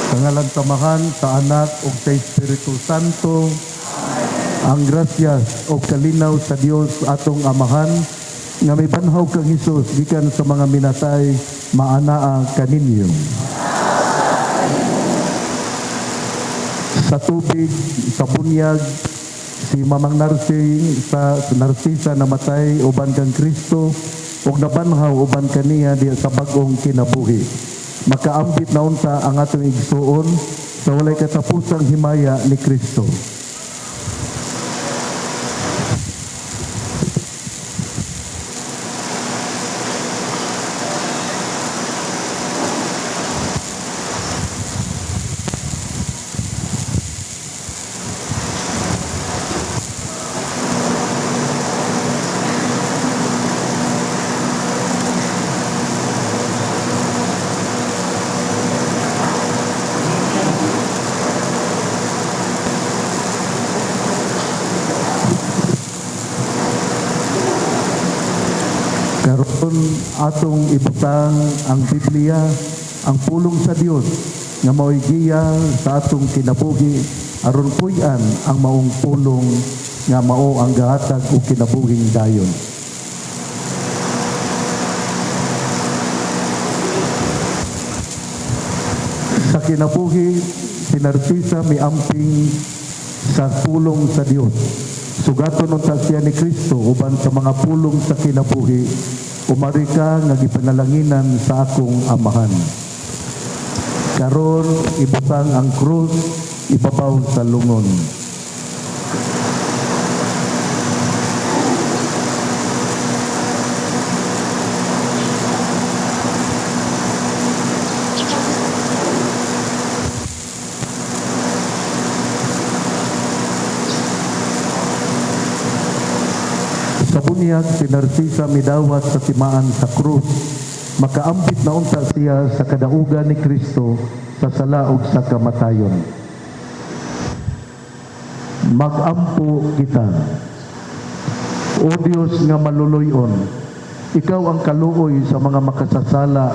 Pangalan tamahan sa Anak ug sa Espiritu Santo. Ang grasyas o kalinaw sa Dios atong Amahan nga may banhaw kang Hesus gikan sa mga minatay maanaa kaninyo. Sa tubig, sa bunyag, si Mamang Narcisa namatay uban kang Kristo ug nabanhaw uban kaniya diya sa bag-ong kinabuhi. Makaambit na unta ang atong igsuon sa walay katapusang himaya ni Kristo. Karon atong ibutang ang Biblia, ang pulong sa Dios nga mao'y giya sa atong kinabuhi aron puy-an ang maong pulong nga mao ang gahatag o kinabuhing dayon. Sa kinabuhi, si Narcisa may amping sa pulong sa Dios. Sugaton unta siya ni Kristo uban sa mga pulong sa kinabuhi, umari ka nga gipanalanginan sa akong Amahan. Karon ibutang ang krus ibabaw sa lungon. Sa bunyag, si Narcisa midawat sa timaan sa krus. Makaambit na unta siya sa kadaugan ni Kristo sa sala ug sa kamatayon. Magampo kita. O Dios nga maluluyon, ikaw ang kaluoy sa mga makasasala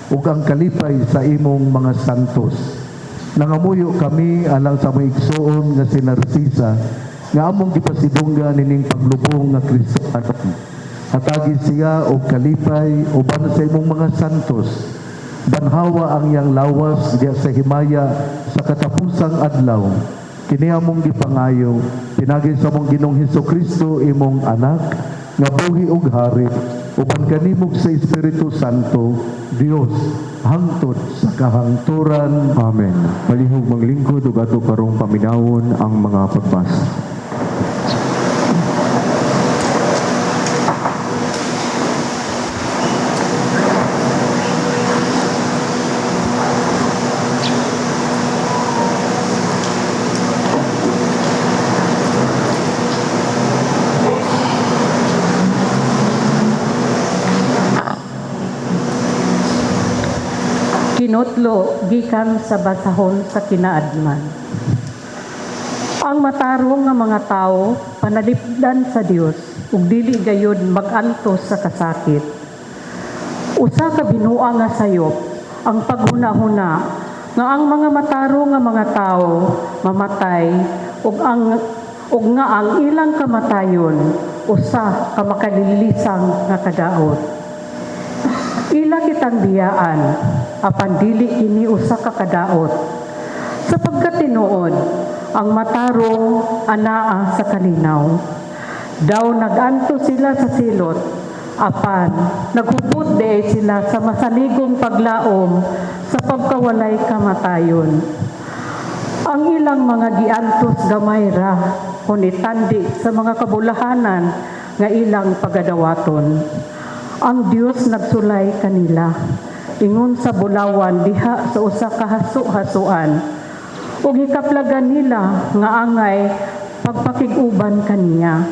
ug ang kalipay sa imong mga santos. Nangamuyo kami alang sa maigsoon nga si Narcisa nga among gipasidungga nining paglubong nga Kristiyanon. Hatagi siya og kalipay uban sa imong mga santos. Banhawa ang iyang lawas diya sa himaya sa katapusang adlaw. Kini among gipangayo pinagi sa among Ginoong Hesukristo imong anak nga buhi ug hari uban kanimog sa Espiritu Santo, Dios hangtod sa kahangturan. Amen. Malihog maglingkod ug ato karong paminawon ang mga pagbasa. Kinutlo gikan sa basahon sa kinaadman. Ang matarong nga mga tao panalipdan sa Dios ug dili gayud magantos sa kasakit. Usa ka binuang nga sayop ang paghuna-huna nga ang mga matarong nga mga tao mamatay ug nga ang ilang kamatayon usa ka makalilisang nga kadaot. Ila kitang biyaan apan dili kini usa ka kadaot sapagkat tinuod ang matarong anaa sa kalinaw. Daw naganto sila sa silot apan naghubot de sila sa masanigong paglaom sa pagkawalay kamatayon. Ang ilang mga giantos gamay ra kun itandi sa mga kabulahanan nga ilang pagadawaton. Ang Dios nagsulay kanila ingon sa bulawan diha sa usa ka hasu-hasuan ug gikaplagan nila nga angay pagpakig-uban kaniya.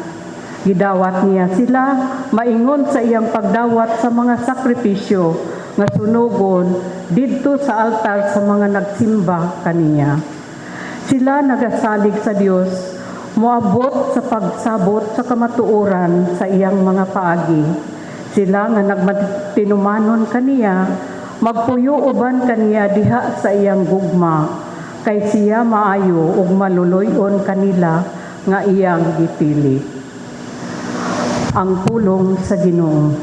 Gidawat niya sila maingon sa iyang pagdawat sa mga sakripisyo nga sunugon didto sa altar sa mga nagsimba kaniya. Sila nagasalig sa Dios moabot sa pagsabot sa kamatuoran sa iyang mga paagi. Sila nga nagtinumanon kaniya Magpuyo uban kaniya diha sa iyang gugma, kay siya maayo ug maluluyon kanila nga iyang gipili. Ang pulong sa Ginoo.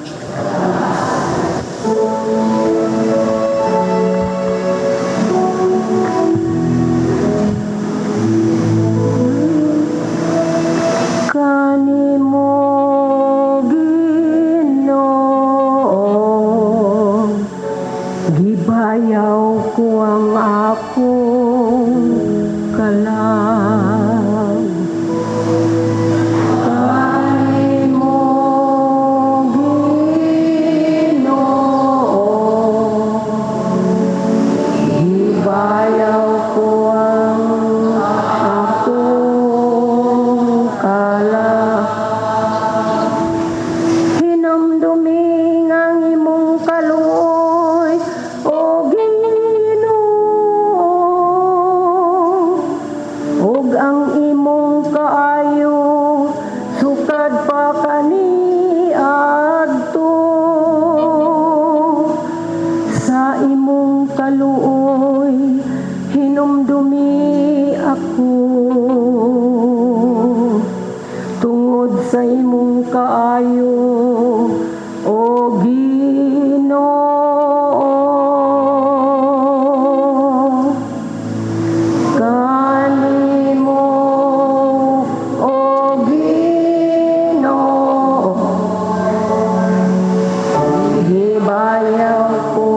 Kanimo Ginoo, gibayaw ko ang akong kalag. Kanimo Ginoo, gibayaw ko ang akong kalag. Hinumduming ang imong kaluoy, O Ginoo, ug ang imong kaayo sukad pa kaniadto. Sa imong kaluoy hinumdumi ako, tungod sa imong kaayo, O Ginoo. Kanimo, O Ginoo, gibayaw ko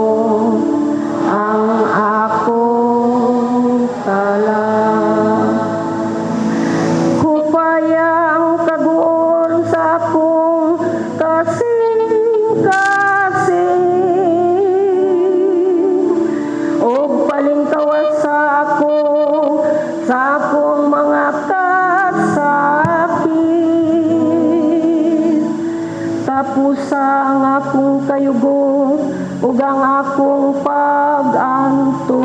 ang akong kalag. Kupayang kaguol sa akong kasing-kasing, ug palingkawas sa akong mga kasakit. Tapusa ang akong kayugo ug ang akong pag-antos,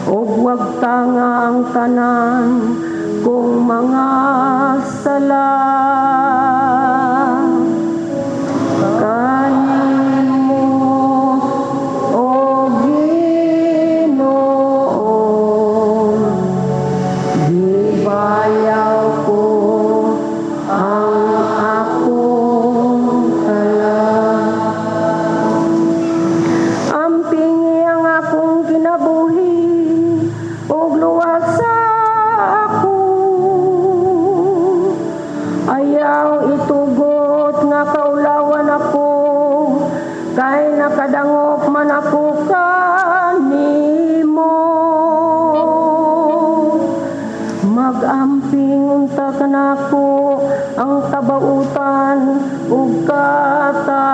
ug wag tanga ang tanan kong mga sala. Kanimo, O Ginoo, gibayaw ko ang akong kalag. Ampingi ang akong kinabuhi, ug luwas sa ako. Ayaw itugot nga kaulawan ako, kay nakadangop man ako kanimo. Mag-amping unta kanako ang kabautan ug katarong,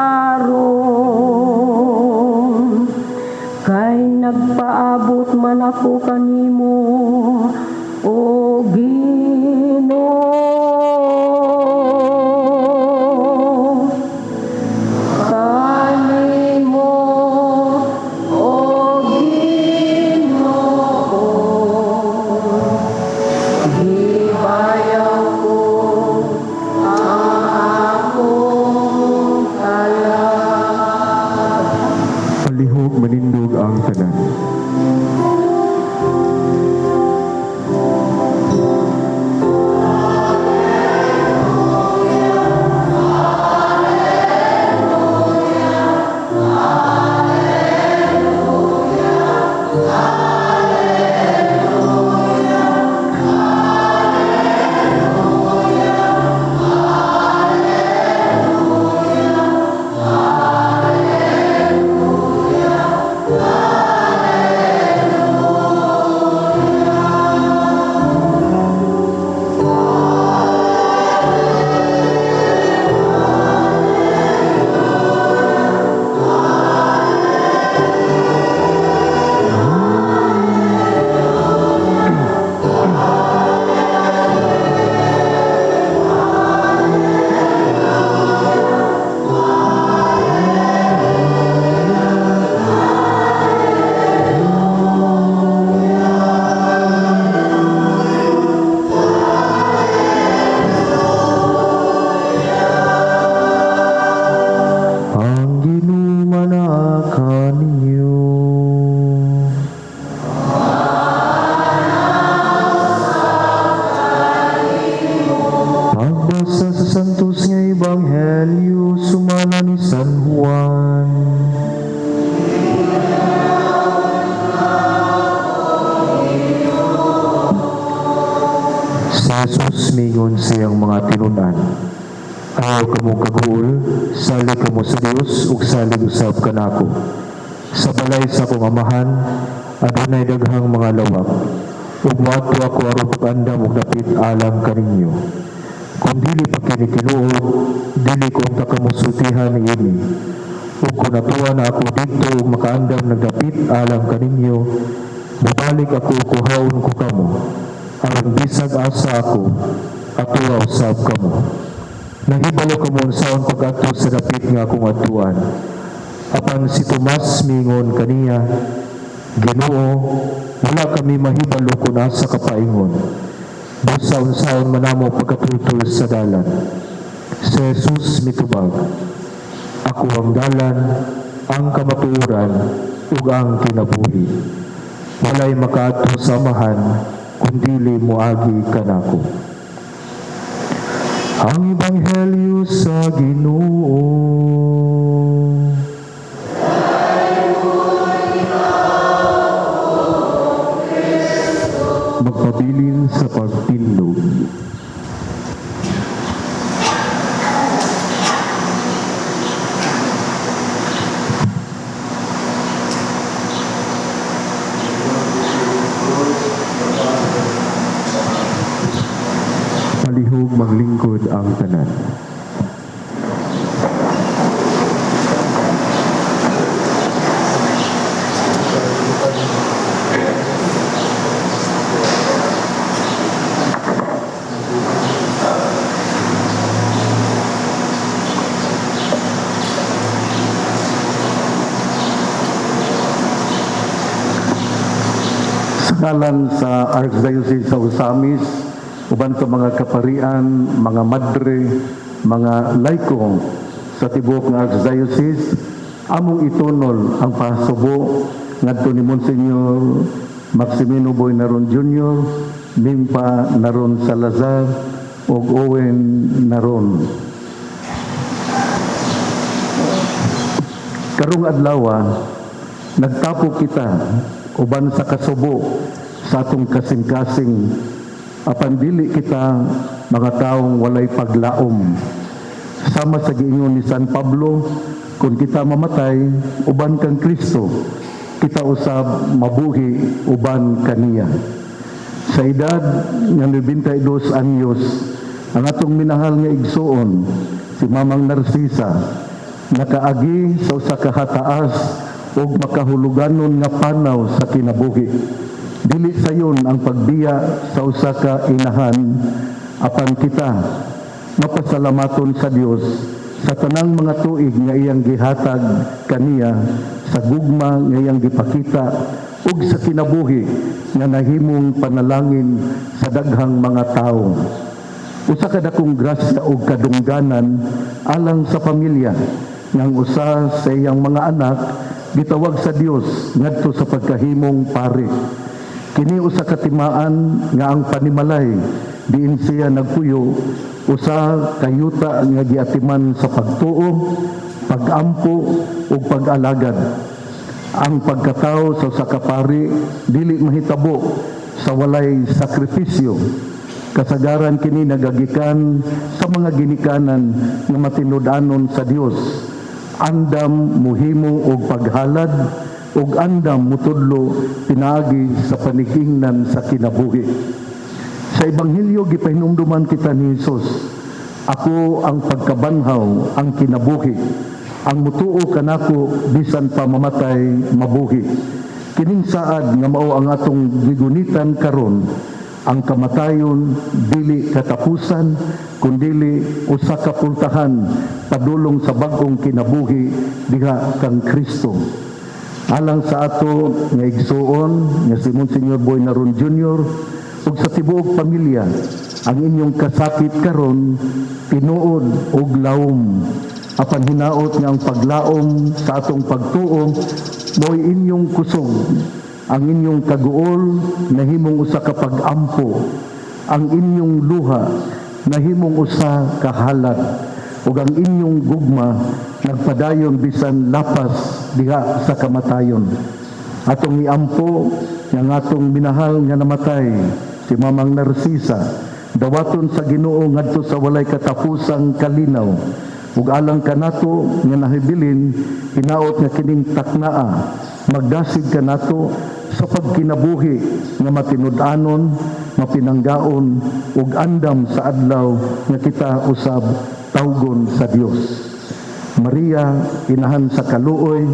kay nagpaabot man ako kanimo, O Ginoo. Kanimo, O Ginoo, gibayaw ko ang akong kalag. Palihog manindog ang tanan. sa iyang mga tinunan. Ayaw kamo kaguol, sali kamo sa Dios ug salig usab kanako. Sa balay sa akong amahan, adunay daghang mga lawak. Ug moadto ako aron pag-andam ug dapit alang kaninyo. Kung dili pa kini tinuod, dili ko ta kamusultihan niini. Ug kung natuwa na ako dito ug makaandam nagdapit alang kaninyo, mabalik ako kuhaon ko kamo. Aron bisag asa ako, atuwa usab kamo. Nahibalo kamo unsaon pag-adto sa dapit nga akong atuan. Apan si Tomas mingon kaniya, Ginoo, wala kami mahibalo kung asa kapaingon. Busa unsaon manamo pagkatultol sa dalan. Si Jesus mitubag, ako ang dalan, ang kamatuoran, ug ang kinabuhi. Walay makaadto sa amahan, kundili moagi kanako. Ang Ebanghelyo sa Ginoo. Magpabilin sa pagtindog. Palihog maglingkod ang tanan. Ngalan sa Archdiocese sa Osamis, uban sa mga kaparian, mga madre, mga laiko sa tibok nga Archdiocese, among itunol ang pasubo ngadto ni Monsignor Maximino Boy Naron Jr., Mimpa Naron Salazar, ug Owen Naron. Karong adlaw nagtapo kita uban sa kasubo sa atong kasing-kasing, apan dili kita mga taong walay paglaom. Sama sa giingon ni San Pablo, kung kita mamatay uban kang Kristo, kita usab mabuhi uban kaniya. Sa edad nga 92 anyos, ang atong minahal nga igsuon, si Mamang Narcisa, nakaagi sa usa ka hataas ug makahuluganon nga panaw sa kinabuhi. Dili sayon ang pagbiya sa usa ka inahan, apan kita mapasalamaton sa Dios sa tanang mga tuig nga iyang gihatag kaniya, sa gugma nga iyang gipakita ug sa kinabuhi nga nahimong panalangin sa daghang mga tawo. Usa ka dakong grasya ug kadungganan alang sa pamilya ngang usa sa iyang mga anak gitawag sa Dios ngadto sa pagkahimong pari. Kini usa ka timaan nga ang panimalay diin siya nagpuyo, usa kayuta nga giatiman sa pagtuo, pagampo ug pag-alagad. Ang pagkatao sa usa ka pari dili mahitabo sa walay sakripisyo. Kasagaran kini nagagikan sa mga ginikanan nga matinud-anon sa Dios. Andam muhimo og paghalad ug andam mutudlo pinaagi sa panigingnan sa kinabuhi. Sa Ebanghelyo gipahinumduman kita ni Jesus, ako ang pagkabanhaw, ang kinabuhi, ang mutuo kanako bisan pa mamatay mabuhi. Kining saad nga mao ang atong gigunitan karon, ang kamatayon dili katapusan kundili usa ka pultahan padulong sa bag-ong kinabuhi diha kang Kristo. Alang sa ato nga igsuon nga si Monsignor Boy Naron Jr. ug sa tibuok pamilya, ang inyong kasakit karon tinuod og laom, apan hinaot nga ang paglaom sa atong pagtuo mo'y inyong kusog. Ang inyong kaguol nahimong usa ka pag-ampo, ang inyong luha nahimong usa ka halad, ug ang inyong gugma nagpadayon bisan lapas diha sa kamatayon. Atong iampo nga atong minahal nga namatay si Mamang Narcisa Dawaton sa Ginoo ngadto sa walay katapusang kalinaw. Ug alang kanato nga nahibilin, hinaot nga kining taknaa, magdasig kanato sa pagkinabuhi nga matinud-anon, mapinanggaon ug andam sa adlaw nga kita usab tawgon sa Dios. Maria, inahan sa kaluoy,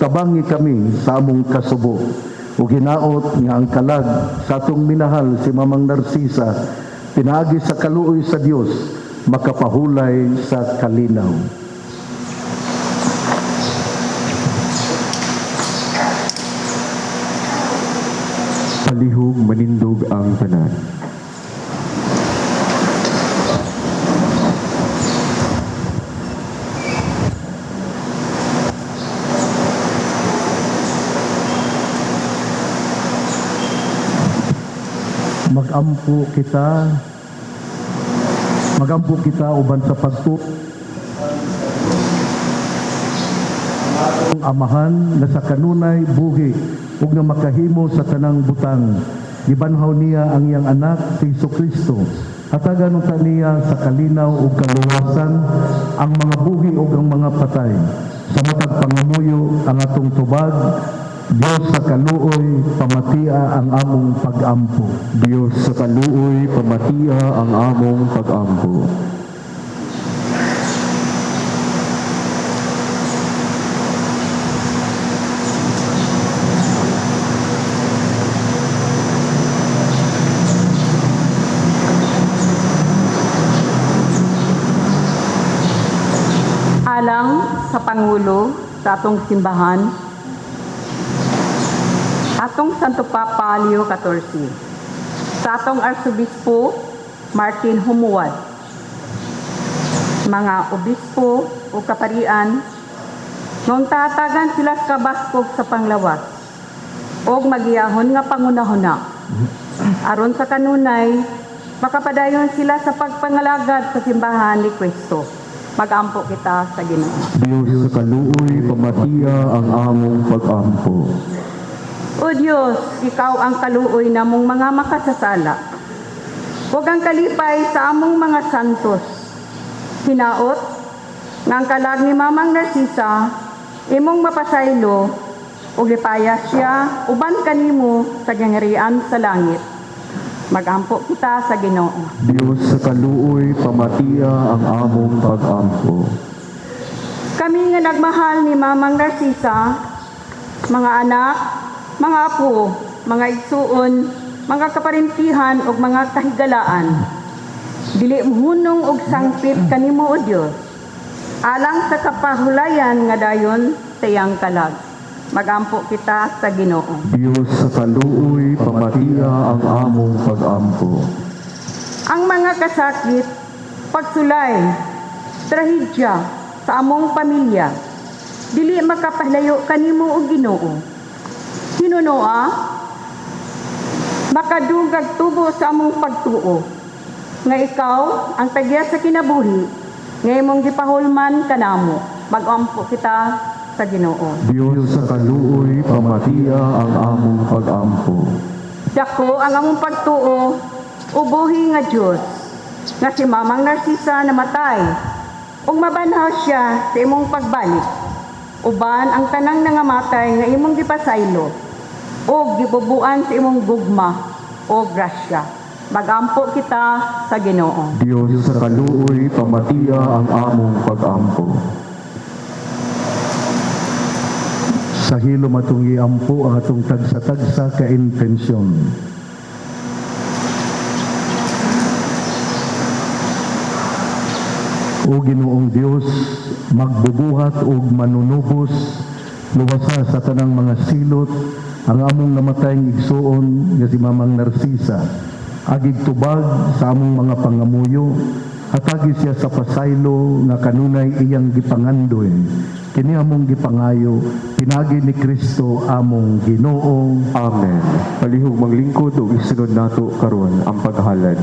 tabangi kami sa among kasubo. Ug hinaot nga ang kalag sa atong minahal si Mamang Narcisa, pinaagi sa kaluoy sa Dios, makapahulay sa kalinaw. Palihog manindog ang tanan. Magampo kita uban sa pagtuo ang amahan na sa kanunay buhi ug nga makahimo sa tanang butang. Gibanhaw niya ang iyang anak si Jesucristo. Hatagan ta niya sa kalinaw ug kaluwasan ang mga buhi ug ang mga patay. Sa matag pangamuyo ang atong tubag, Dios sa kaluoy, pamatia ang among pag-ampo. Dios sa kaluoy, pamatia ang among pag-ampo. Alang sa Pangulo sa atong simbahan, atong Santo Papa Leo XIV, sa atong Arsobispo Martin Humuad, mga obispo o kaparian, nung tatagan sila sa kabaskog sa panglawas, o magiyahon nga pangunahuna. Aron sa kanunay, makapadayon sila sa pagpangalagad sa simbahan ni Cristo. Mag-ampo kita sa Ginoo. Dios sa kaluoy, pamatia ang among pag-ampo. O Diyos, Ikaw ang kaluoy namong mga makasasala. Huwag ang kalipay sa among mga santos. Hinaot, nga ang kalag ni Mamang Narcisa, imong mapasaylo, o lipaya siya, uban kanimo sa gangarian sa langit. Mag-ampo kita sa Ginoo. Dios sa kaluoy, pamatia ang among pag-ampo. Kami nga nagmahal ni Mamang Narcisa, mga anak, mga apo, mga igsuon, mga kaparintihan o mga kahigalaan, dili hunong og sangpit kanimo o Dios, alang sa kapahulayan nga dayon tayang kalag. Mag-ampo kita sa Ginoo. Dios sa kaluoy, pamatia ang among pag-ampo. Ang mga kasakit, pagsulay, trahedya sa among pamilya, dili makapahlayo kanimo o Ginoo. Hinunoa, makadugag tubo sa among pagtuo, nga ikaw ang tagya sa kinabuhi, nga imong gipahulman kanamo. Mag-ampo kita sa Ginoo. Dios sa kaluoy, pamatia ang among pag-ampo. Dako ang among pagtuo, ubuhi nga Dios, nga si Mamang Narcisa namatay, ug mabanhaw siya sa imong pagbalik. Uban ang tanang nangamatay nga imong gipasaylo, o gibubuan sa imong gugma o grasya. Mag-ampo kita sa Ginoo. Dios sa kaluoy, pamatia ang among pag-ampo. Sa hilom atong iampo ang atong tagsa-tagsa ka intensyon. O Ginoong Dios, magbubuhat o manunubos, luwasa sa tanang mga silot, ang among namatayng igsuon nga si Mamang Narcisa, agig tubag sa among mga pangamuyo, hatagi siya sa pasaylo nga kanunay iyang gipangandoy. Kini among gipangayo, pinagi ni Kristo among Ginoo. Amen. Palihog maglingkod o isunod nato karon ang paghalad.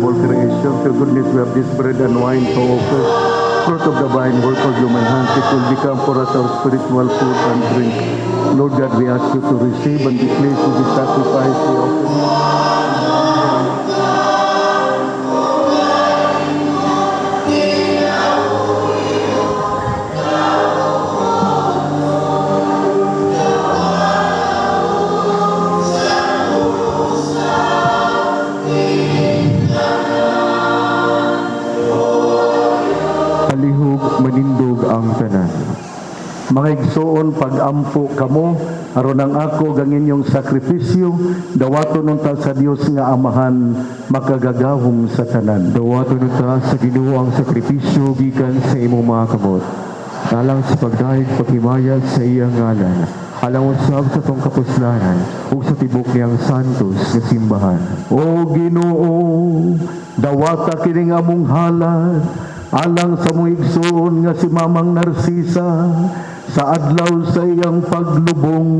all creation. To your goodness, we have this bread and wine to offer. Fruit of the vine, work of human hands, it will become for us our spiritual food and drink. Lord God, we ask you to receive and be pleased with the sacrifice we offer. Palihog manindog ang tanan. Mga igsoon, pag-ampo kamo, aron ang ako gangin yung sakripisyo, dawaton nunta sa Dios nga Amahan, makagagahom sa tanan. Dawaton ta sa Ginoo ang sakripisyo gikan sa imong mga kamot. Talang sa pagdahig paghimayag sa iyang ngalan, alang usab sa tong kapuslanan ug sa tibok niyang santos nga simbahan. O Ginoo, dawata kining among halad, alang sa mong igsoon nga si Mamang Narcisa, sa adlaw sa iyang paglubong,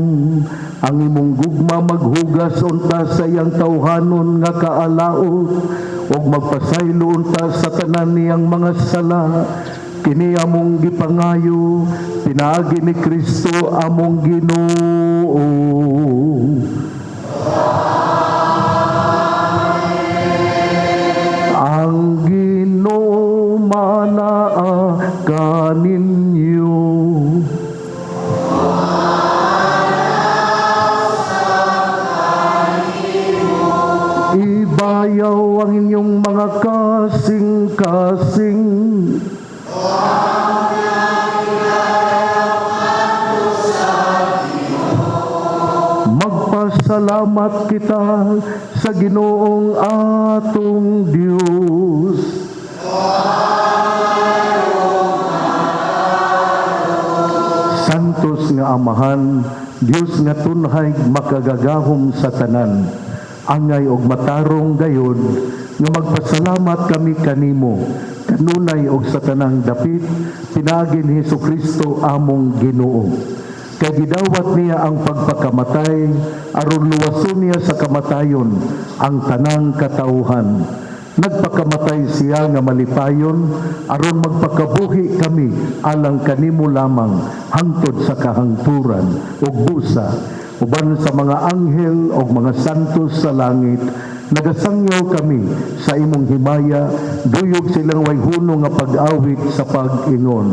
ang imong gugma maghugas unta sa iyang tawhanon nga kaalaot, ug magpasaylo unta sa tanan niyang mga sala. Kini among gipangayo, pinaagi ni Kristo among Ginoo. Ang Ginoo manaa kaninyo. Ibayaw ang inyong mga kasing-kasing. Magpasalamat kita sa Ginoong atong Dios. Santos nga Amahan, Dios nga tunhay makagagahom sa tanan, angay og matarong gayod nga magpasalamat kami kanimo kanunay og sa tanang dapit pinaagi ni Hesukristo among Ginoo. Kay gidawat niya ang pagpakamatay aron luwason niya sa kamatayon ang tanang katauhan. Nagpakamatay siya nga malipayon aron magpakabuhi kami alang kanimo lamang hangtod sa kahangturan ug busa uban sa mga anghel ug mga santos sa langit. Nagasangyaw kami sa imong himaya, duyog silang way huno nga pag-awit sa pag-ingon.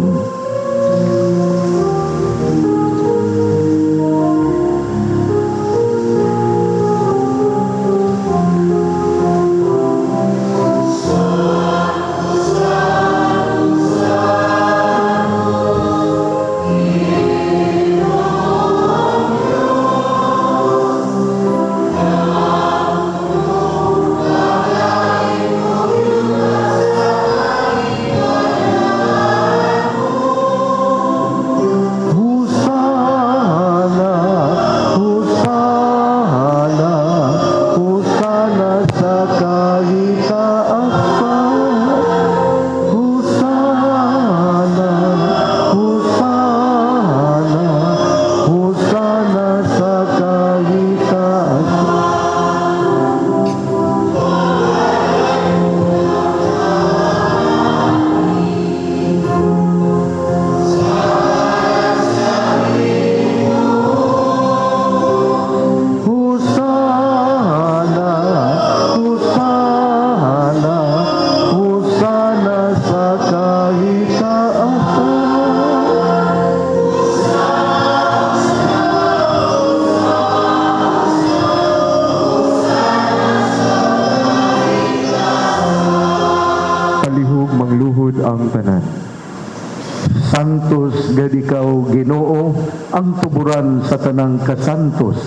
Santos gad ikaw Ginoo, ang tuburan sa tanang kasantos.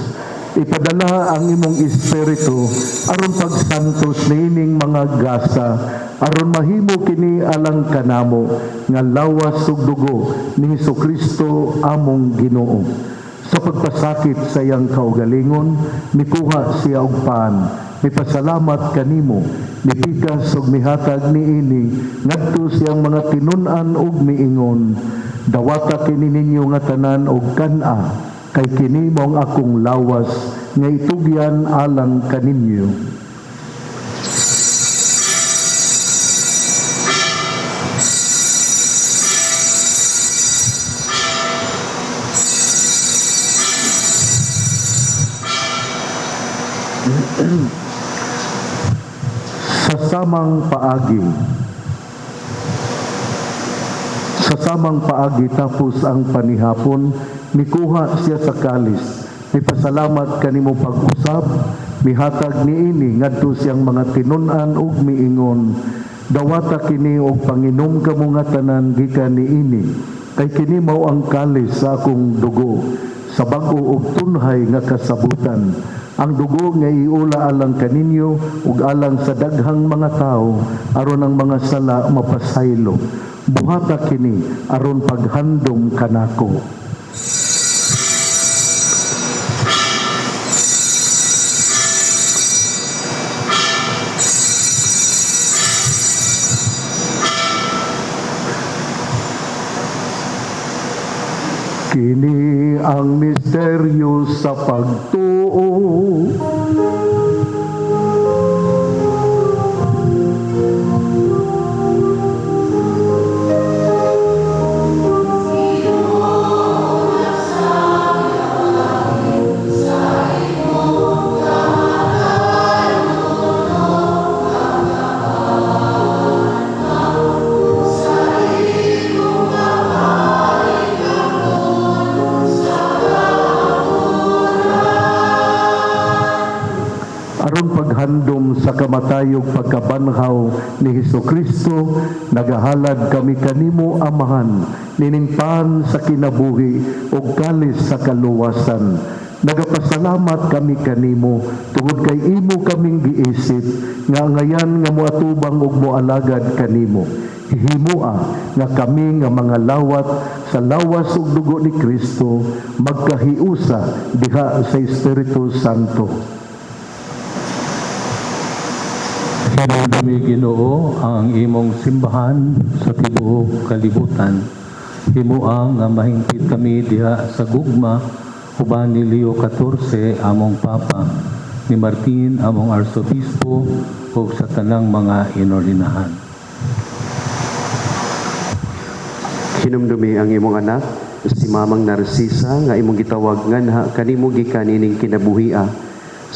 Ipadala ang imong espiritu aron pagsantos niining mga gasa, aron mahimo kini alang kanamo nga lawas ug dugo ni Hesukristo among Ginoo. Sa pagpasakit sa iyang kaugalingon, mikuha siya og paan, mipasalamat kanimo, mipikas ug mihatag niini ngadto siyang mga tinun-an ug miingon, dawata kini ninyo nga tanan og kan-a, kay kini mao ang akong lawas nga itugyan alang kaninyo. Sa samang paagi tapos ang panihapon, mikuha siya sa kalis. Mipasalamat kanimo pag-usab, mihatag niini ngadto siyang mga tinun-an ug miingon, dawata kini og panginom kamo nga tanan gikan niini, kay kini mao ang kalis sa akong dugo, sa bag-o ug tunhay nga kasabutan. Ang dugo nga iula alang kaninyo ug alang sa daghang mga tao aron ang mga sala mapasaylo. Buhata kini aron paghandom kanako. Kini ang misteryo sa pagtuo. Aron paghandom sa kamatayog pagkabanhaw ni Hesukristo, nagahalad kami kanimo Amahan, niningpan sa kinabuhi ug kalis sa kaluwasan. Nagapasalamat kami kanimo tungod kay imo kaming giisip nga ngayan nga moatubang ug moalagad kanimo. Hihimoa nga kami nga mga lawat sa lawas ug dugo ni Kristo magkahiusa diha sa Espiritu Santo. Hinumdumi Ginoo ang imong simbahan sa tibuok kalibutan. Himuang nga mahingpit kami diha sa gugma uban ni Leo XIV among Papa, ni Martin among Arsobispo ug sa tanang mga inordinahan. Hinumdumi ang imong anak si Mamang Narcisa nga imong gitawag nganha kanimo gikan ining kinabuhia.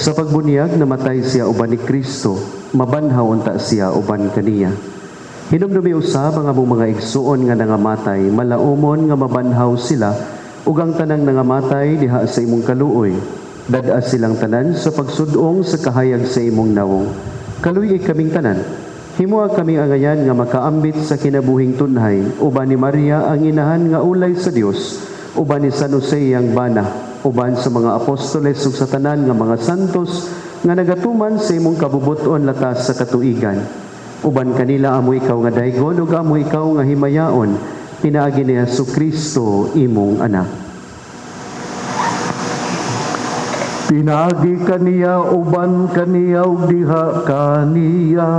Sa pagbunyag namatay siya uban ni Kristo, mabanhaw unta siya uban kaniya. Hinumdumi usab ang among mga igsuon nga nangamatay, malaumon nga mabanhaw sila ug ang tanang nangamatay diha sa imong kaluoy. Dad-a silang tanan sa pagsudong sa kahayag sa imong nawong. Kaluy kaming tanan. Himoa kami angayan nga makaambit sa kinabuhing tunhay, uban ni Maria ang inahan nga ulay sa Dios, uban ni San Jose ang bana, uban sa mga apostoles ug sa tanan nga mga santos nga nagatuman sa imong kabubuton latas sa katuigan. Uban kanila amo ikaw nga daygon ug amo ikaw nga himayaon, pinaagi ni Jesucristo imong anak. Pinagi kaniya uban kaniya ug diha kaniya,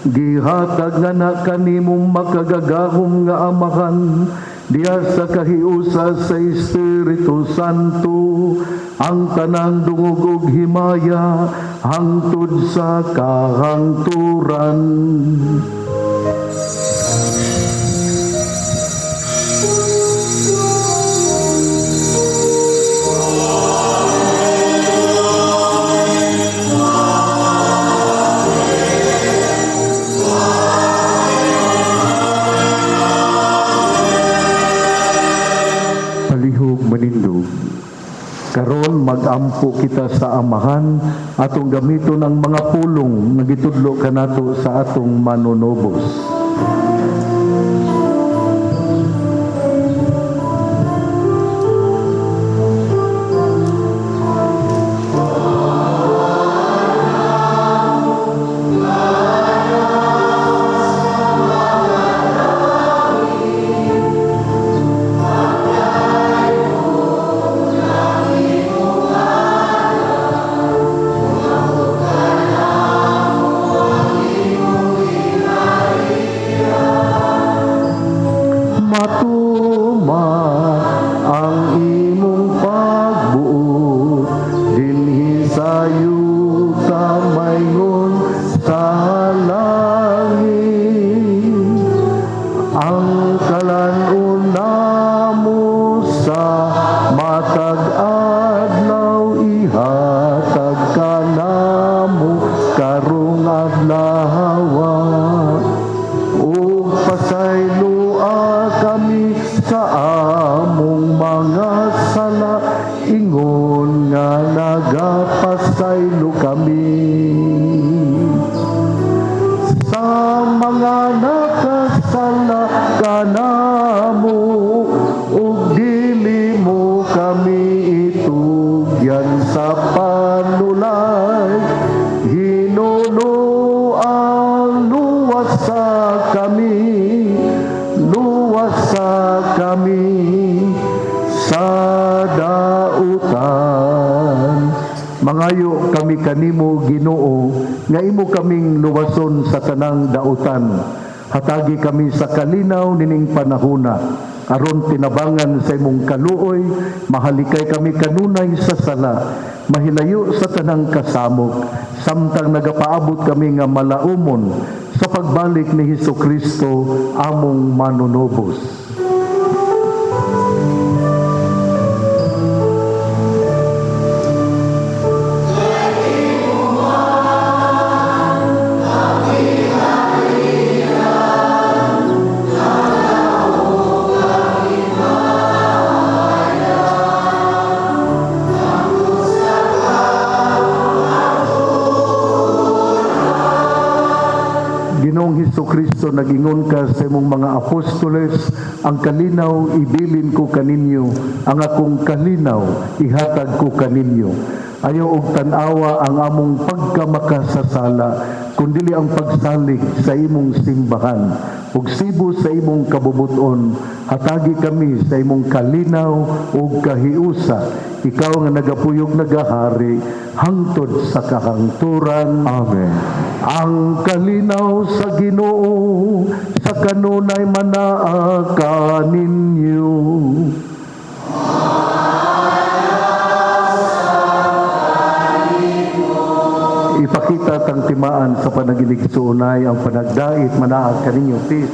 gihatag nga na kanimong makagagahom nga Amahan, diha sa kahiusa sa Espiritu Santo, ang tanang dungog ug himaya hangtod sa kahangturan. Manindog. Karon magampo kita sa Amahan atong gamiton ang mga pulong nga gitudlo kanato sa atong manunobos. Matag adlaw ihatag ka na sa among mga sala, ingon nga nagapasaylo kami. Sa mga nakasala kanamo, ug dili mo kami itugyan sa panulay, Ginoo ang luwasa kami sa dautan. Mangayo kami kanimo, Ginoo, nga imo kaming luwason sa tanang dautan. Hatagi kami sa kalinaw nining panahona, aron tinabangan sa imong kaluoy, mahalikay kami kanunay sa sala, mahilayo sa tanang kasamok, samtang nagapaabot kami nga malaumon sa pagbalik ni Hesukristo among manunubos. Ginoong Hesukristo, nagingon ka sa imong mga apostoles, ang kalinaw ibilin ko kaninyo, ang akong kalinaw ihatag ko kaninyo. Ayaw og tan-awa ang among pagkamakasasala, kundili ang pagsalig sa imong simbahan, ug sibo sa imong kabubuton, hatagi kami sa imong kalinaw ug kahiusa, ikaw nga nagapuyog nagahari, hangtod sa kahangturan. Amen. Ang kalinaw sa Ginoo sa kanunay manaa kaninyo. Ipakita tang timaan sa panaginig suunay ang panagdait manaa kaninyo. Peace.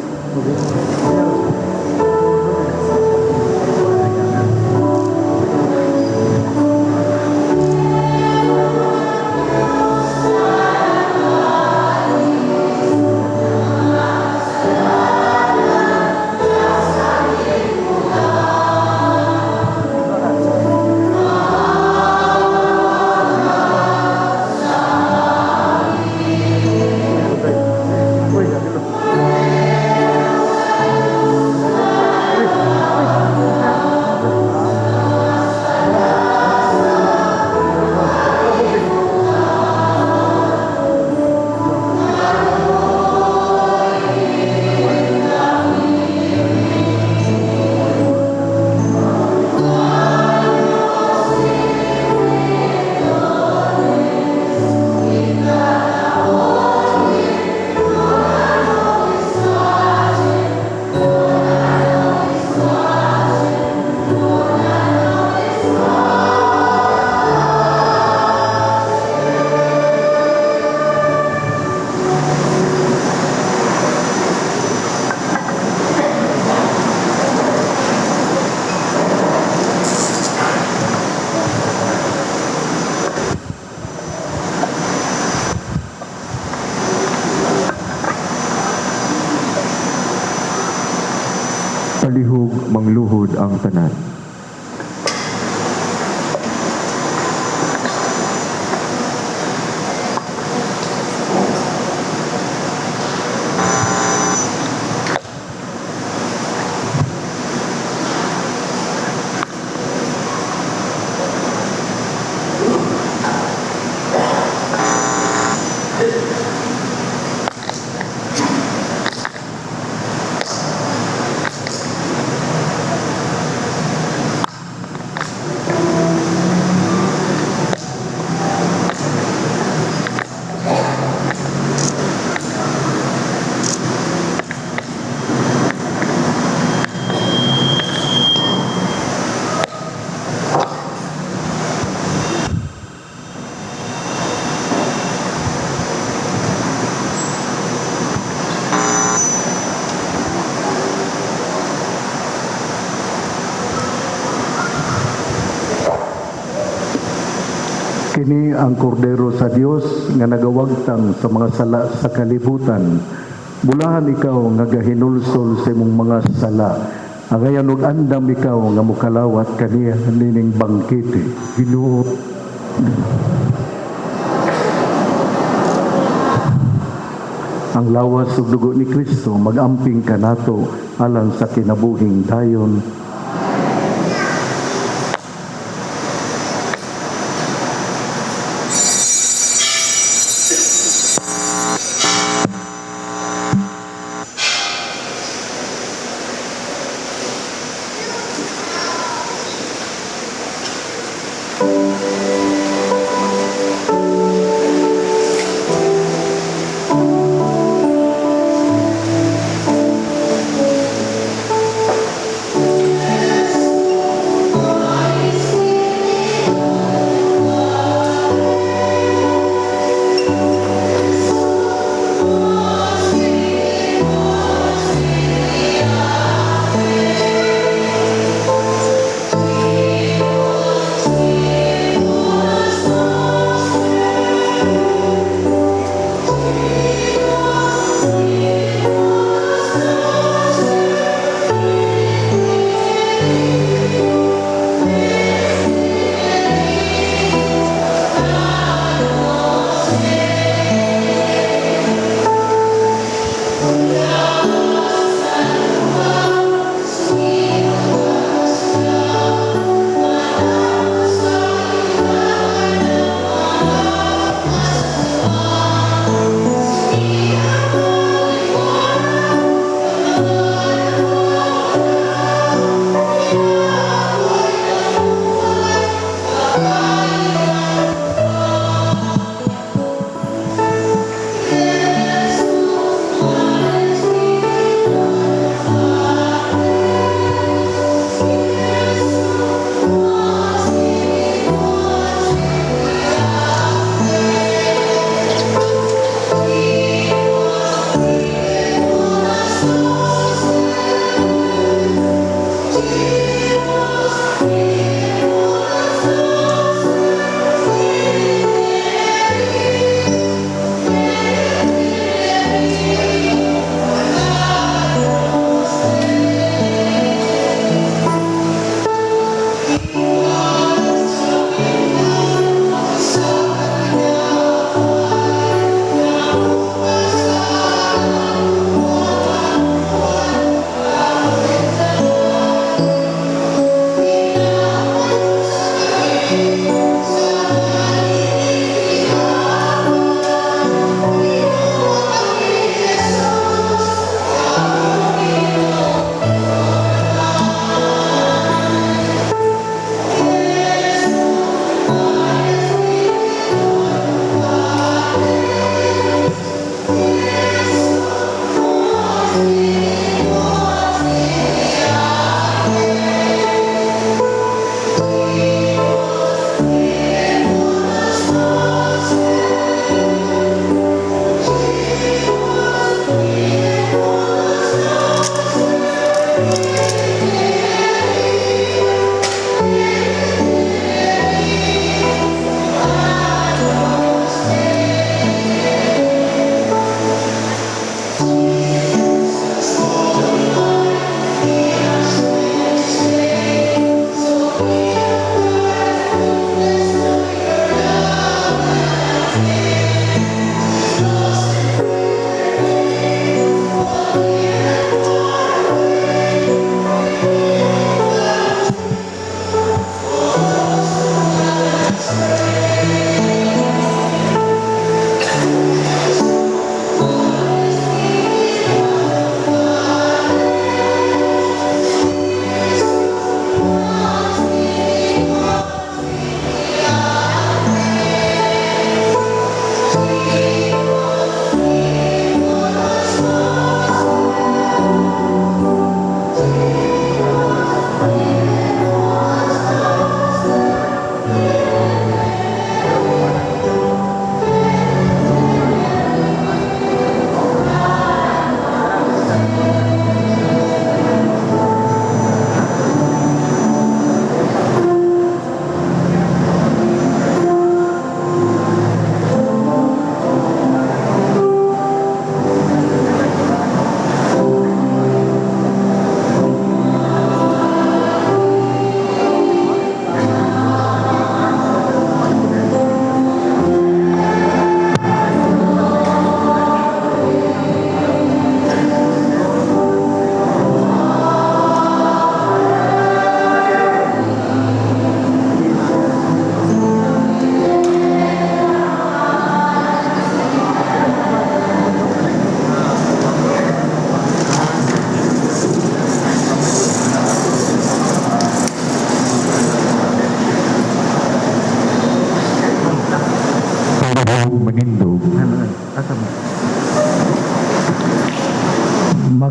Palihog mangluhod ang tanan. Kini ang kordero sa Dios nga nagawagtang sa mga sala sa kalibutan. Bulahan ikaw nga gahinulsol sa imong mga sala, Angayon ug andam ikaw nga mukalawat kaniya nining bangkete. Ginoo, ang lawas ug dugo ni Kristo magamping kanato alang sa kinabuhing dayon.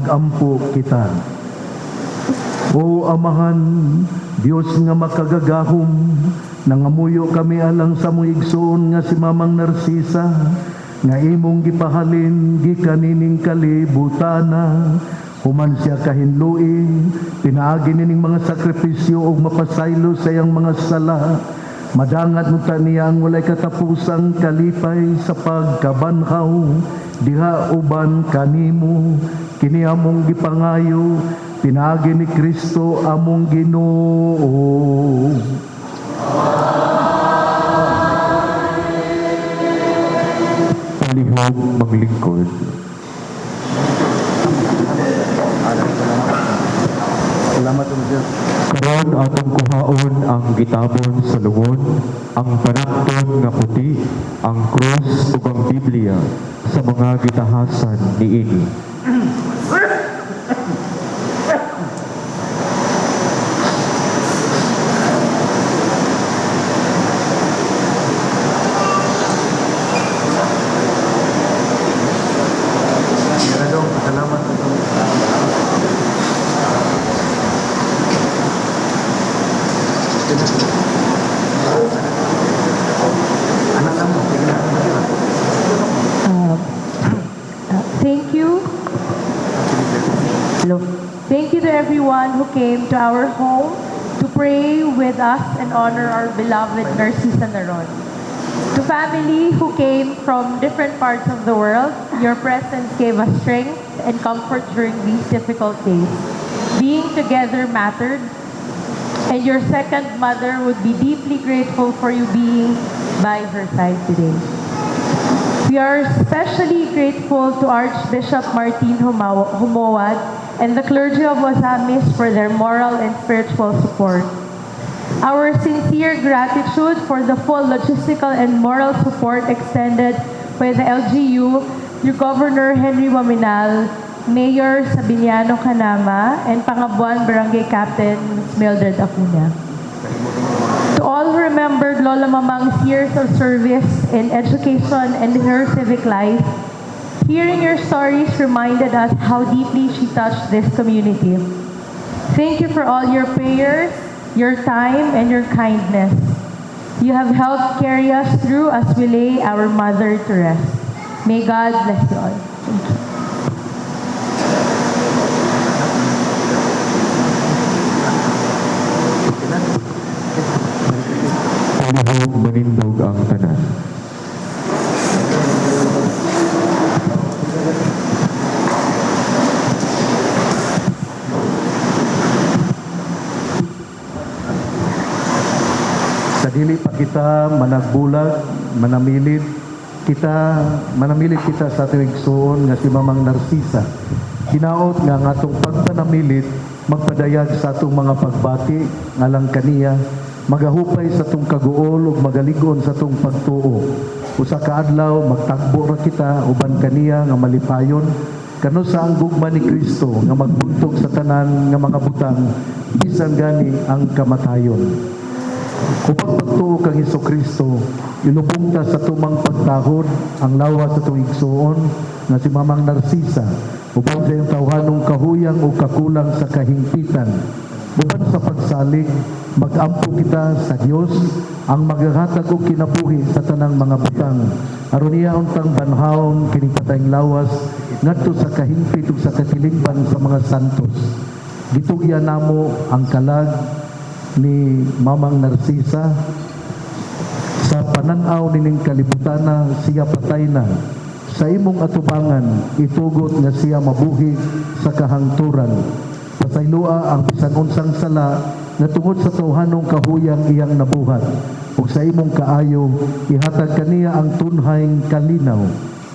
magampo kita. O Amahan, Dios nga makagagahom, nangamuyo kami alang sa muigsoon nga si Mamang Narcisa, nga imong gipahalin gikanining kalibutana, human siya kahinlui, pinaagi nining mga sakripisyo o mapasaylo sa iyang mga sala, madangat mo niya ang walay katapusang kalipay sa pagkabanhaw, diha uban kanimo, kini among gipangayo, pinaagi ni Kristo among Ginoo. Palihog maglingkod. Salamat po Diyos. Karon atong kuhaon ang gitabon sa lungon, ang panakton nga puti, ang krus ug ang Biblia sa mga gitahasan niini. Salamat po. Thank you. Hello. Thank you to everyone who came to our home to pray with us and honor our beloved Narcisa Naron. To family who came from different parts of the world, your presence gave us strength and comfort during these difficult days. Being together mattered, and your second mother would be deeply grateful for you being by her side today. We are especially grateful to Archbishop Martin Humowad and the clergy of Ozamis for their moral and spiritual support. Our sincere gratitude for the full logistical and moral support extended by the LGU through Governor Henry Waminal, Mayor Sabiniano Canama, and Pangabuan Barangay Captain Mildred Acuna. To all who remembered Lola Mamang's years of service in education and her civic life, hearing your stories reminded us how deeply she touched this community. Thank you for all your prayers, your time, and your kindness. You have helped carry us through as we lay our mother to rest. May God bless you all. Thank you. Palihog manindog ang tanan. Sa dili pa kita managbulag, manamilit kita sa ating igsoon nga si Mamang Narcisa. Hinaot nga nga atong pagpanamilit magpadayag sa atong mga pagbati ngalang kaniya, magahupay sa atong kaguol ug magalig-on sa atong pagtuo. Usa ka adlaw magtagbo ra kita uban kaniya nga malipayon kano sa ang gugma ni Kristo nga magbuntog sa tanan nga mga butang bisan gani ang kamatayon. Upang pagtuo kang Hesukristo, ilubong ta sa tumang pagtahod ang lawas sa tuwing igsoon nga si Mamang Narcisa upang sa iyong tawhanong kahuyang o kakulang sa kahingpitan. Uban sa pagsalig, mag-ampo kita sa Dios ang maghahatag og kinabuhi sa tanang mga butang. Aron niya untang banhaon kining patayng lawas ngadto sa kahingpit ug sa katilingban sa mga santos. Gitugyan namo ang kalag ni Mamang Narcisa sa pananaw nining kalibutana siya patay na. Sa imong atubangan itugot nga siya mabuhi sa kahangturan. Pasaylua ang bisan unsang sala nga tungod sa tawhanong kahuyang iyang nabuhat. Ug sa imong kaayo ihatag kaniya ang tunhayng kalinaw.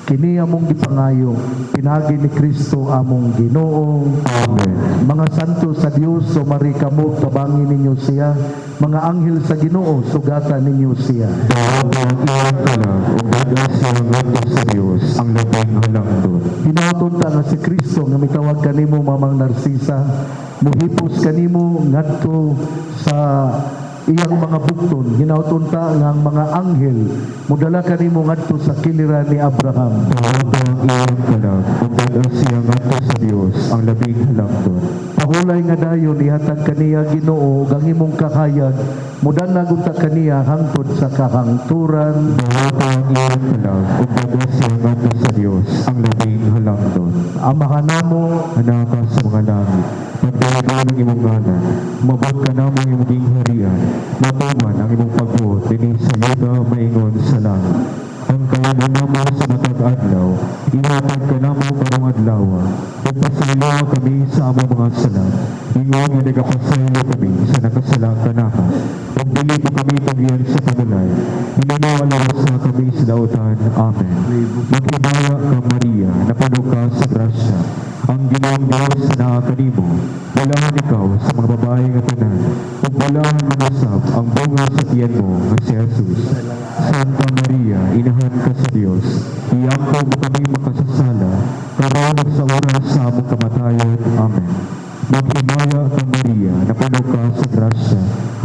Kini among gipangayo, pinagi ni Kristo among Ginoo. Amen. Mga santo sa Dios, sumari kamo, tabangin ninyo siya. Mga anghel sa Ginoo, sugatan ninyo siya. Dawag ang iyang kalag, o daga siya ngadto sa Dios, ang labing halangdon. Hinaton ta nga si Kristo nga mitawag kanimo Mamang Narcisa, muhipos kanimo ngadto sa iyang mga bukton, hinautunta nga ang mga anghel, mudala kanimo ngadto sa kiliran ni Abraham. Tawaga ang iyang kalag, ug dagan siya ngadto sa Dios ang labing halangdon. Pahulay nga dayon ihatag kaniya Ginoo ug ang imong kahayag, mudanag unta kaniya hangtod sa kahangturan. Tawaga ang iyang kalag, ug dagan siya ngadto sa Dios ang labing halangdon. Amahan namo, Anaka sa mga langit, pagdayagan ang imong ngalan, umabot ka na ang imong gingharian, matuman ang imong pagbuot, dinhi sa yuta maingon sa langit. Ang kayanan namo sa matag adlaw, ihatag ka namo karong adlaw, ug pasaylo kami sa among mga sala, ingon nga nagapasaylo kami sa nakasalang kanaka, ug dili mo kami pagyan sa panulay, hinanaw sa kami sa dautan. Amen. Maghimaya ka Maria, napuno ka sa grasya, ang Ginoong Diyos na kanimo, balahan ikaw sa mga babae nga tanan, ug balahan manusab ang bunga sa tiyan mo nga si Jesus. Santa Maria, inahan ka sa Dios, iangko mo kami makasasala, karon ug sa oras sa among kamatayon. Amen. Maghimaya ka Maria, napuno ka sa grasya,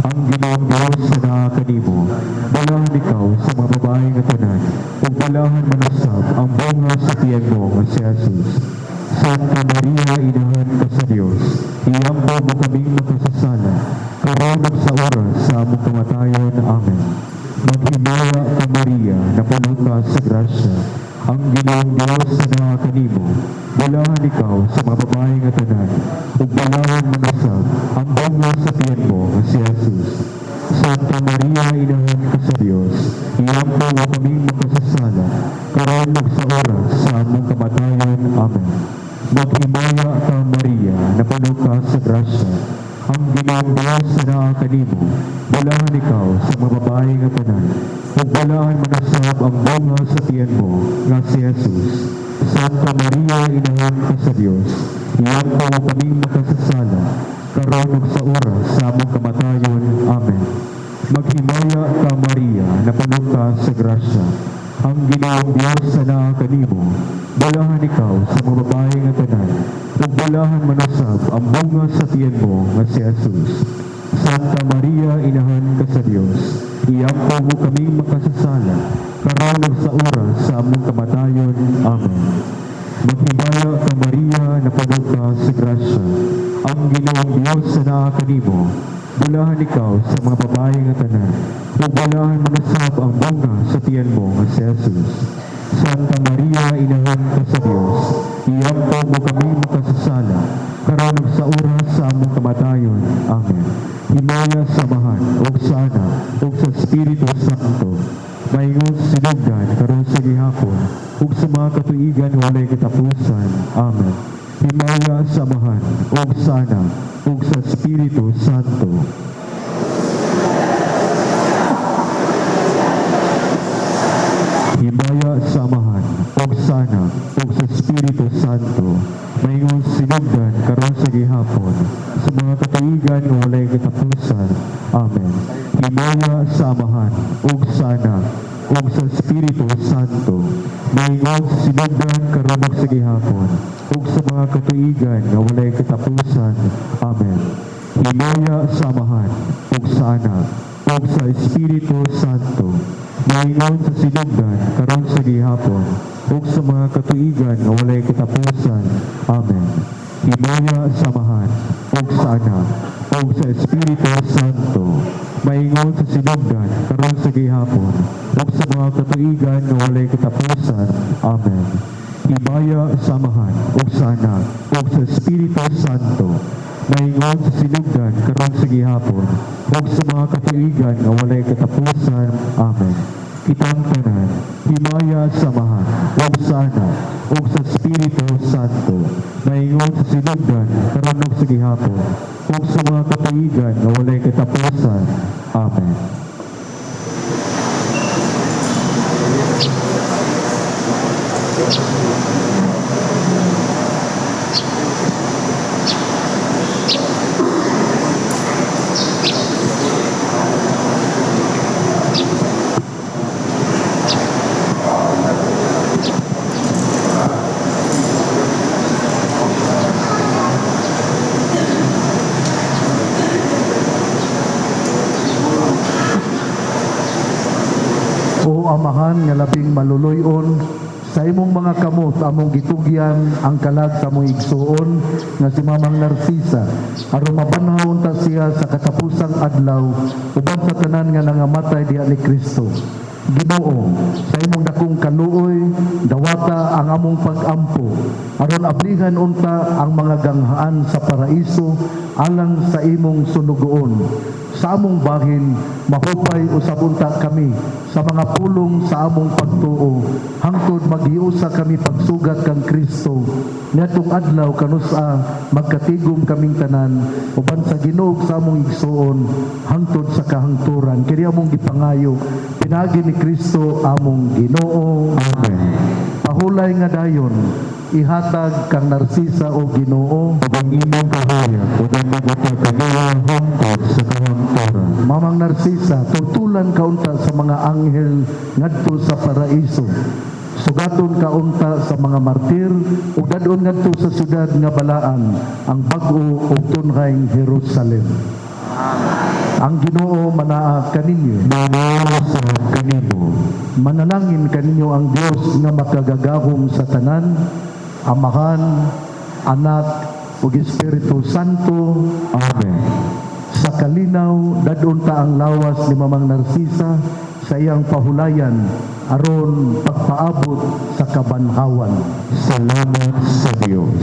ang Ginoong Diyos na kanimo, balahan ikaw sa mga babae nga tanan, ug balahan manusab ang bunga sa tiyan mo nga si Jesus. Santa Maria, inahan ka sa Dios, iangko mo kaming makasasala, karon ug sa oras sa among kamatayon. Amen. Maghimaya ka Maria, napuno ka sa grasya, ang Ginoong Diyos na kanimo, balahan ikaw sa mga babae nga tanan, ug balahan manusab ang bunga sa tiyan mo nga si Jesus. Santa Maria, inahan ka sa Dios, iangko mo kaming makasasala, karon ug sa oras sa among kamatayon. Amen. Maghimaya ka Maria, napuno ka sa grasya, ang Ginoong Diyos na kanimo, balahan ikaw sa mga babae nga tanan, ug balahan manusab ang bunga sa tiyan mo nga si Jesus. Santa Maria, inahan ka sa Dios, iangko mo kaming makasasala, karon ug sa oras sa among kamatayon. Amen. Maghimaya ka Maria, napuno ka sa grasya, ang Ginoong Diyos na kanimo, balahan ikaw sa mga babae nga tanan, ug balahan manusab ang bunga sa tiyan mo nga si Jesus. Santa Maria, inahan ka sa Dios, iangko mo kaming makasasala, karon ug sa oras sa among kamatayon. Amen. Maghimaya ka Maria, napuno ka sa grasya, ang Ginoong Diyos na kanimo, balahan ikaw sa mga babae nga tanan, ug balahan manusab ang bunga sa tiyan mo nga si Jesus. Santa Maria, inahan ka sa Dios, iangko mo kaming makasasala, karon ug sa oras sa among kamatayon. Amen. Himaya samahan, ug sa Anak, ug sa Espiritu Santo, maingon sinugdan karon sa gihapon, ug sa mga katuigan walay katapusan. Amen. Himaya samahan, ug sa Anak, ug sa Espiritu Santo. Himaya samahan, ug sa Anak, ug sa Espiritu Santo, maingon sinugdan karon sa gihapon, sa mga katuigan nga walay katapusan. Amen. Himaya samahan, ug sa Anak, ug sa Espiritu Santo, maingon sinugdan karon ug sa gihapon, ug sa mga katuigan nga walay katapusan. Amen. Himaya samahan, ug sa Anak, ug sa Espiritu Santo, maingon sa sinugdan karon sa gihapon, ug sa mga katuigan nga walay katapusan. Amen. Himaya samahan, ug sa Anak, ug sa Espiritu Santo, maingon sa sinugdan karon sa gihapon, ug sa mga katuigan nga walay katapusan. Amen. Himaya samahan, ug sa Anak, ug sa Espiritu Santo, maingon sa sinugdan karon sa gihapon, ug sa mga katuigan nga walay katapusan. Amen. Kitang tanan, himaya samahan, ug sa Anak, ug sa Espiritu Santo, maingon sa sinugdan karon ug sa gihapon, ug sa mga katuigan nga walay katapusan. Amen. amahan nga labing maluluyon, sa imong mga kamot among gitugyan ang kalag sa among igsuon nga si Mamang Narcisa aron mabanhaw ta siya sa katapusang adlaw uban sa tanan nga nangamatay diha ni Kristo. Ginoo, sa imong dakong kaluoy dawata ang among pag-ampo aron ablihan unta ang mga ganghaan sa paraiso alang sa imong sunugoon. Sa among bahin mahupay usab unta kami sa mga pulong sa among pagtuo hangtod maghiusa kami pagsugat kang Kristo niadtong adlaw kanusa magkatigom kaming tanan uban sa Ginoo sa among igsuon hangtod sa kahangturan. Kini among gipangayo pinaagi ni Kristo among Ginoo. Amen. Pahulay nga dayon ihatag kang Narcisa o Ginoo Ang imong kahayag, uban nagutag kaniya hangtod sa kahangturan. Mamang Narcisa, tutulan kaunta sa mga anghel ngadto sa paraiso. Sugaton kaunta sa mga martir ug dadon ngadto sa syudad nga balaan, ang bag-o ug tunhayng Jerusalem. Ang Ginoo manaa kaninyo. Manasa kanimo. Manalangin kaninyo ang Dios nga makagagahom sa tanan, Amahan, Anak ug Espiritu Santo. Amen. Sa kalinaw, dadon ta ang lawas ni Mamang Narcisa sa iyang pahulayan aron pagpaabot sa kabanhawan. Salamat sa Diyos.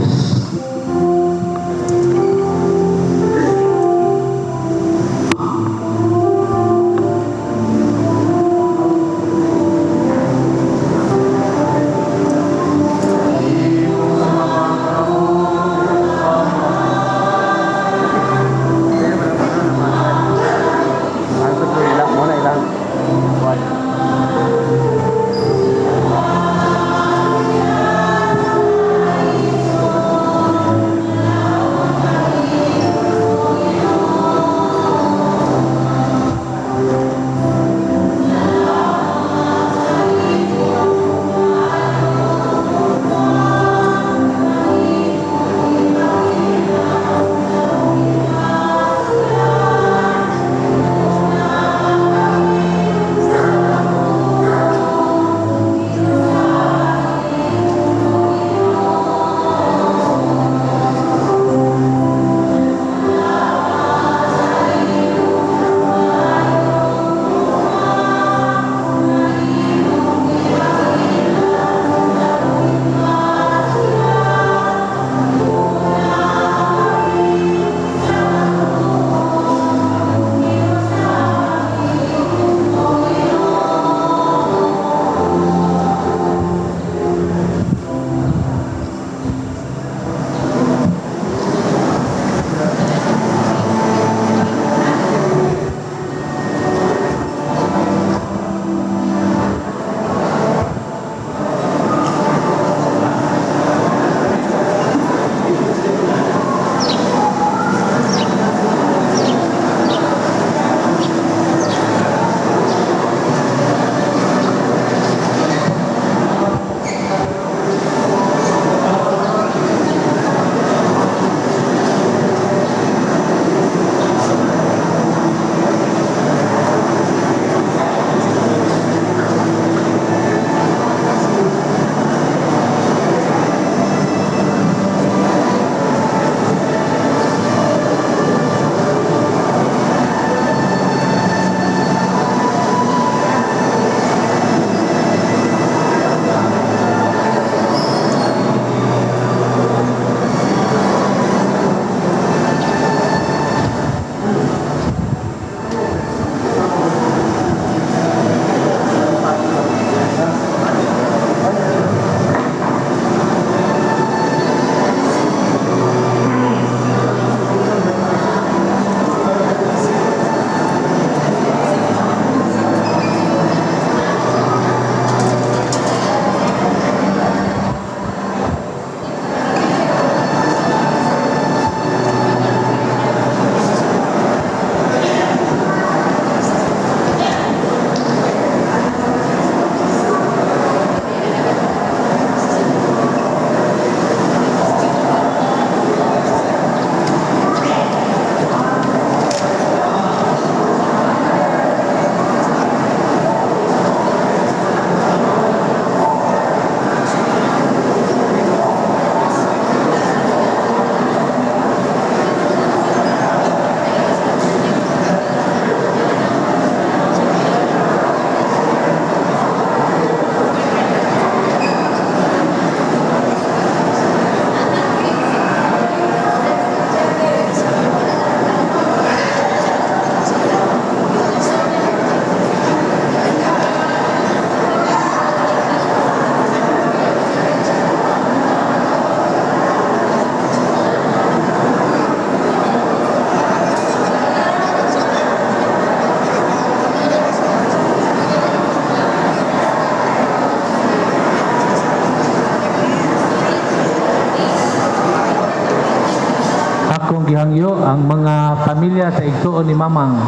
pamilya sa igsuon ni Mamang.